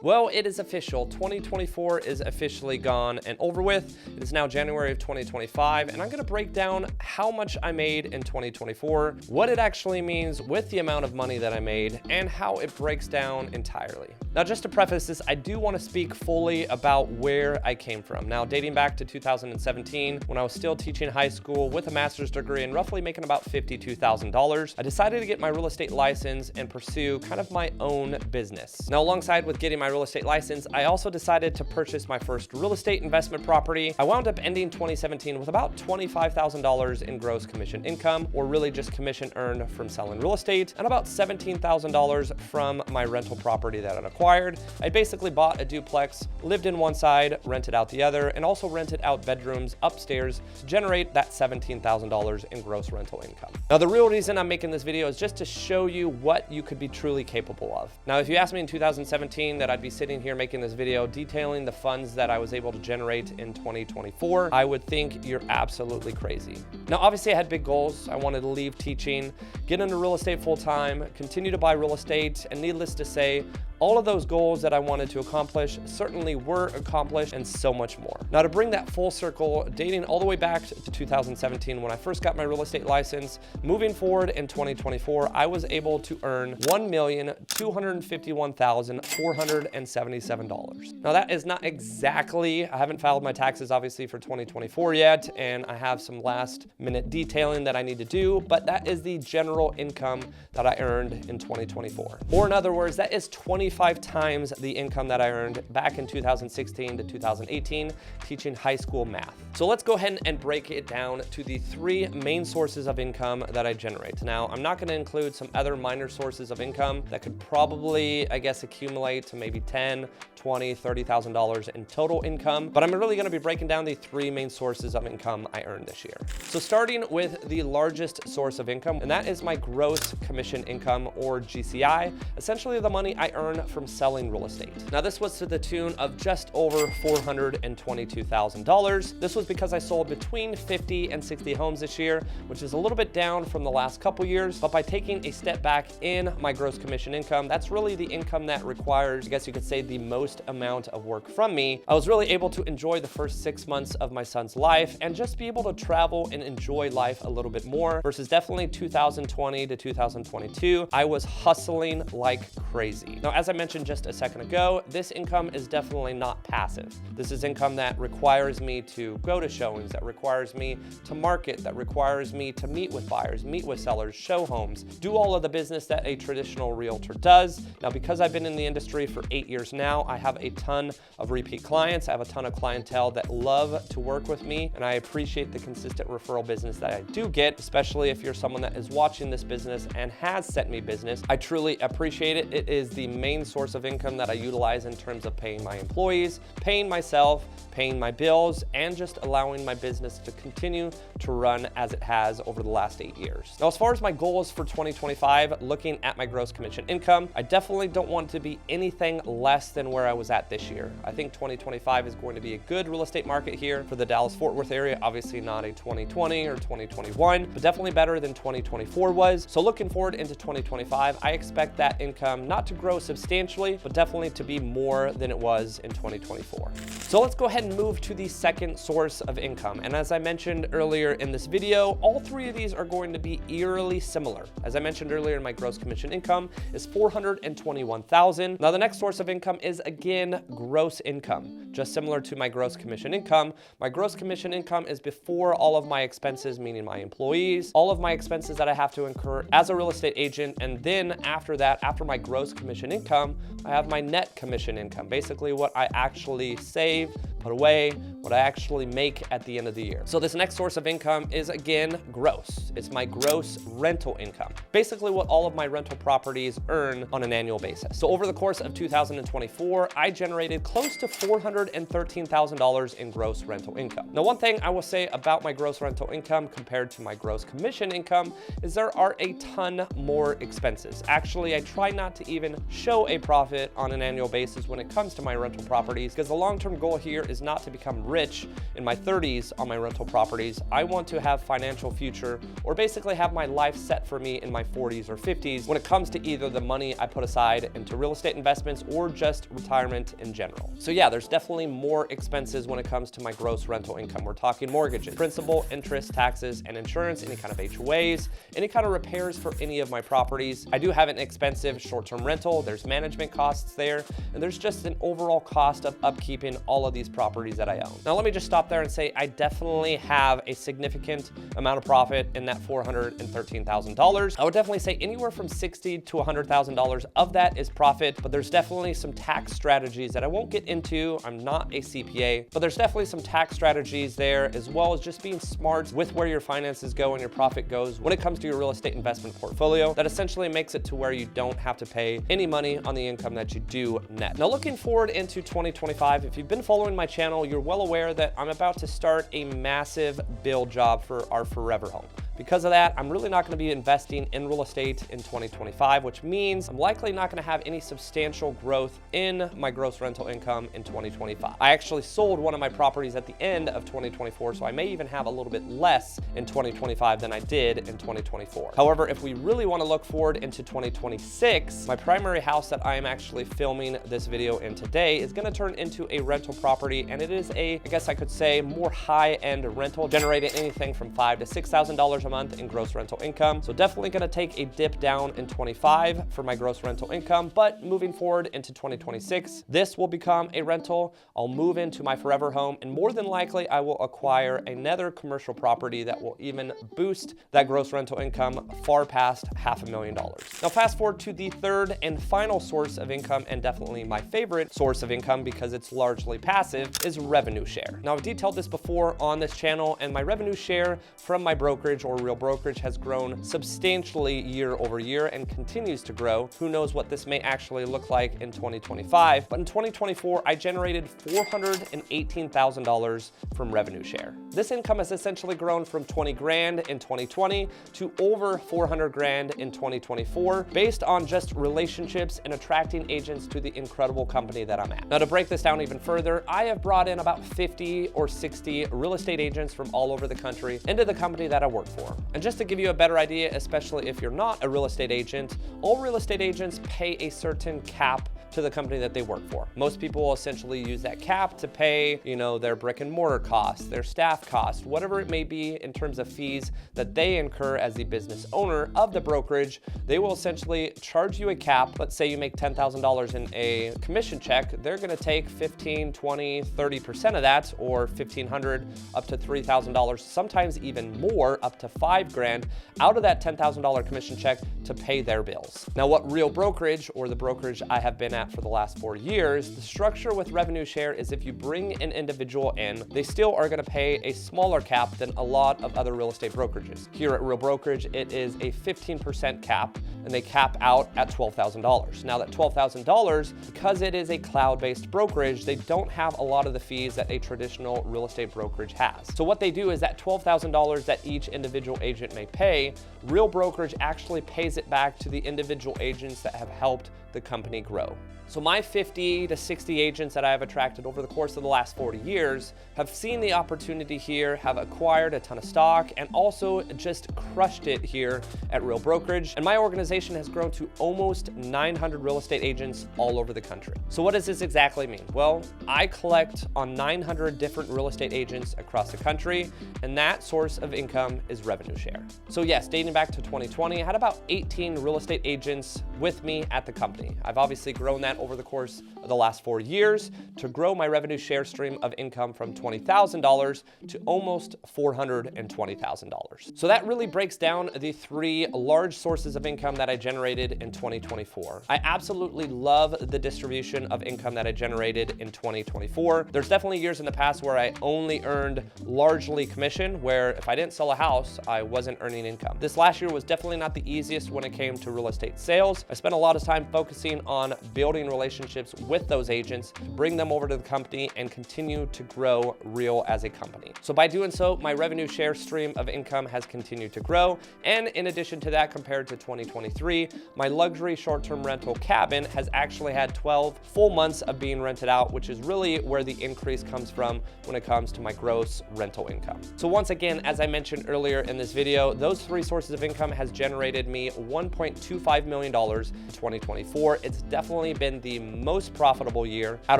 Well, it is official. 2024 is officially gone and over with. It is now January of 2025, and I'm going to break down how much I made in 2024, what it actually means with the amount of money that I made, and how it breaks down entirely. Now, just to preface this, I do want to speak fully about where I came from. Now, dating back to 2017, when I was still teaching high school with a master's degree and roughly making about $52,000, I decided to get my real estate license and pursue kind of my own business. Now, alongside with getting my real estate license, I also decided to purchase my first real estate investment property. I wound up ending 2017 with about $25,000 in gross commission income, or really just commission earned from selling real estate, and about $17,000 from my rental property that I'd acquired. I basically bought a duplex, lived in one side, rented out the other, and also rented out bedrooms upstairs to generate that $17,000 in gross rental income. Now, the real reason I'm making this video is just to show you what you could be truly capable of. Now, if you asked me in 2017 that I'd be sitting here making this video detailing the funds that I was able to generate in 2024, I would think you're absolutely crazy. Now, obviously I had big goals. I wanted to leave teaching, get into real estate full time, continue to buy real estate, and needless to say, all of those goals that I wanted to accomplish certainly were accomplished, and so much more. Now, to bring that full circle, dating all the way back to 2017 when I first got my real estate license, moving forward in 2024, I was able to earn $1,251,477. Now, that is not exactly, I haven't filed my taxes obviously for 2024 yet, and I have some last minute detailing that I need to do, but that is the general income that I earned in 2024. Or in other words, that is 25 times the income that I earned back in 2016 to 2018 teaching high school math. So let's go ahead and break it down to the three main sources of income that I generate. Now, I'm not going to include some other minor sources of income that could probably, I guess, accumulate to maybe $10,000, $20,000, $30,000 in total income, but I'm really going to be breaking down the three main sources of income I earned this year. So starting with the largest source of income, and that is my gross commission income, or GCI, essentially the money I earn from selling real estate. Now, this was to the tune of just over $422,000. This was because I sold between 50 and 60 homes this year, which is a little bit down from the last couple years, but by taking a step back in my gross commission income, that's really the income that requires, I guess you could say, the most amount of work from me. I was really able to enjoy the first 6 months of my son's life and just be able to travel and enjoy life a little bit more versus definitely 2020 to 2022. I was hustling like crazy. Now, as I mentioned just a second ago, this income is definitely not passive. This is income that requires me to go to showings, that requires me to market, that requires me to meet with buyers, meet with sellers, show homes, do all of the business that a traditional realtor does. Now, because I've been in the industry for 8 years now, I have a ton of repeat clients. I have a ton of clientele that love to work with me, and I appreciate the consistent referral business that I do get, especially if you're someone that is watching this business and has sent me business. I truly appreciate it. It is the main source of income that I utilize in terms of paying my employees, paying myself, paying my bills, and just allowing my business to continue to run as it has over the last 8 years. Now, as far as my goals for 2025, looking at my gross commission income, I definitely don't want to be anything less than where I was at this year. I think 2025 is going to be a good real estate market here for the Dallas-Fort Worth area. Obviously not a 2020 or 2021, but definitely better than 2024 was. So looking forward into 2025, I expect that income not to grow substantially, but definitely to be more than it was in 2024. So let's go ahead and move to the second source of income. And as I mentioned earlier in this video, all three of these are going to be eerily similar. As I mentioned earlier, my gross commission income is $421,000. Now, the next source of income is again gross income. Just similar to my gross commission income, my gross commission income is before all of my expenses, meaning my employees, all of my expenses that I have to incur as a real estate agent, and then after that, after my gross commission income, I have my net commission income, basically what I actually save, put away, what I actually make at the end of the year. So this next source of income is again gross. It's my gross rental income, basically what all of my rental properties earn on an annual basis. So over the course of 2024, I generated close to $413,000 in gross rental income. Now, one thing I will say about my gross rental income compared to my gross commission income is there are a ton more expenses. Actually, I try not to even show a profit on an annual basis when it comes to my rental properties, because the long-term goal here is not to become rich in my 30s on my rental properties. I want to have financial future, or basically have my life set for me in my 40s or 50s when it comes to either the money I put aside into real estate investments or just retirement in general. So yeah, there's definitely more expenses when it comes to my gross rental income. We're talking mortgages, principal, interest, taxes, and insurance, any kind of HOAs, any kind of repairs for any of my properties. I do have an expensive short-term rental. There's management costs there, and there's just an overall cost of upkeeping all of these properties that I own. Now, let me just stop there and say I definitely have a significant amount of profit in that $413,000. I would definitely say anywhere from $60,000 to $100,000 of that is profit, but there's definitely some tax strategies that I won't get into. I'm not a CPA, but there's definitely some tax strategies there, as well as just being smart with where your finances go and your profit goes when it comes to your real estate investment portfolio. That essentially makes it to where you don't have to pay any money on the income that you do net. Now, looking forward into 2025, if you've been following my channel, you're well aware that I'm about to start a massive build job for our forever home. Because of that, I'm really not going to be investing in real estate in 2025, which means I'm likely not going to have any substantial growth in my gross rental income in 2025. I actually sold one of my properties at the end of 2024, so I may even have a little bit less in 2025 than I did in 2024. However, if we really want to look forward into 2026, my primary house that I am actually filming this video in today is going to turn into a rental property, and it is I guess I could say, more high-end rental, generating anything from $5,000 to $6,000 a month in gross rental income. So definitely going to take a dip down in 25 for my gross rental income, but moving forward into 2026, this will become a rental. I'll move into my forever home, and more than likely I will acquire another commercial property that will even boost that gross rental income far past $500,000. Now, fast forward to the third and final source of income, and definitely my favorite source of income because it's largely passive, is revenue share. Now, I've detailed this before on this channel, and my revenue share from my brokerage or real brokerage has grown substantially year over year and continues to grow. Who knows what this may actually look like in 2025, but in 2024, I generated $418,000 from revenue share. This income has essentially grown from 20 grand in 2020 to over 400 grand in 2024, based on just relationships and attracting agents to the incredible company that I'm at. Now, to break this down even further, I have brought in about 50 or 60 real estate agents from all over the country into the company that I work for. And just to give you a better idea, especially if you're not a real estate agent, all real estate agents pay a certain cap to the company that they work for. Most people will essentially use that cap to pay, their brick and mortar costs, their staff costs, whatever it may be in terms of fees that they incur as the business owner of the brokerage. They will essentially charge you a cap. Let's say you make $10,000 in a commission check. They're going to take 15, 20, 30% of that, or $1,500 up to $3,000, sometimes even more, up to $5 grand out of that $10,000 commission check to pay their bills. Now, what real brokerage, or the brokerage I have been at for the last 4 years, the structure with revenue share is if you bring an individual in, they still are going to pay a smaller cap than a lot of other real estate brokerages. Here at Real Brokerage, it is a 15% cap, and they cap out at $12,000. Now, that $12,000, because it is a cloud-based brokerage, they don't have a lot of the fees that a traditional real estate brokerage has. So what they do is that $12,000 that each individual agent may pay, Real Brokerage actually pays it back to the individual agents that have helped the company grow. So my 50 to 60 agents that I have attracted over the course of the last 40 years have seen the opportunity here, have acquired a ton of stock, and also just crushed it here at Real Brokerage. And my organization has grown to almost 900 real estate agents all over the country. So what does this exactly mean? Well, I collect on 900 different real estate agents across the country, and that source of income is revenue share. So yes, dating back to 2020, I had about 18 real estate agents with me at the company. I've obviously grown that over the course of the last 4 years to grow my revenue share stream of income from $20,000 to almost $420,000. So that really breaks down the three large sources of income that I generated in 2024. I absolutely love the distribution of income that I generated in 2024. There's definitely years in the past where I only earned largely commission, where if I didn't sell a house, I wasn't earning income. This last year was definitely not the easiest when it came to real estate sales. I spent a lot of time focusing on building relationships with those agents, bring them over to the company, and continue to grow Real as a company. So by doing so, my revenue share stream of income has continued to grow. And in addition to that, compared to 2023, my luxury short-term rental cabin has actually had 12 full months of being rented out, which is really where the increase comes from when it comes to my gross rental income. So once again, as I mentioned earlier in this video, those three sources of income has generated me $1.25 million in 2024. It's definitely been the most profitable year out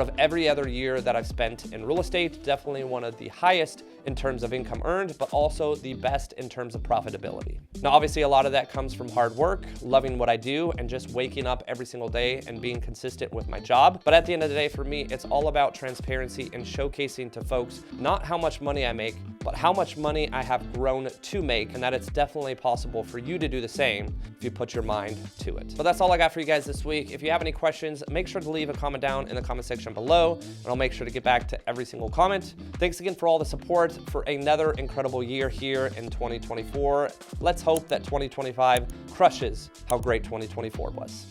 of every other year that I've spent in real estate. Definitely one of the highest in terms of income earned, but also the best in terms of profitability. Now, obviously, a lot of that comes from hard work, loving what I do, and just waking up every single day and being consistent with my job. But at the end of the day, for me, it's all about transparency and showcasing to folks not how much money I make, but how much money I have grown to make, and that it's definitely possible for you to do the same if you put your mind to it. But that's all I got for you guys this week. If you have any questions, make sure to leave a comment down in the comment section below, and I'll make sure to get back to every single comment. Thanks again for all the support for another incredible year here in 2024. Let's hope that 2025 crushes how great 2024 was.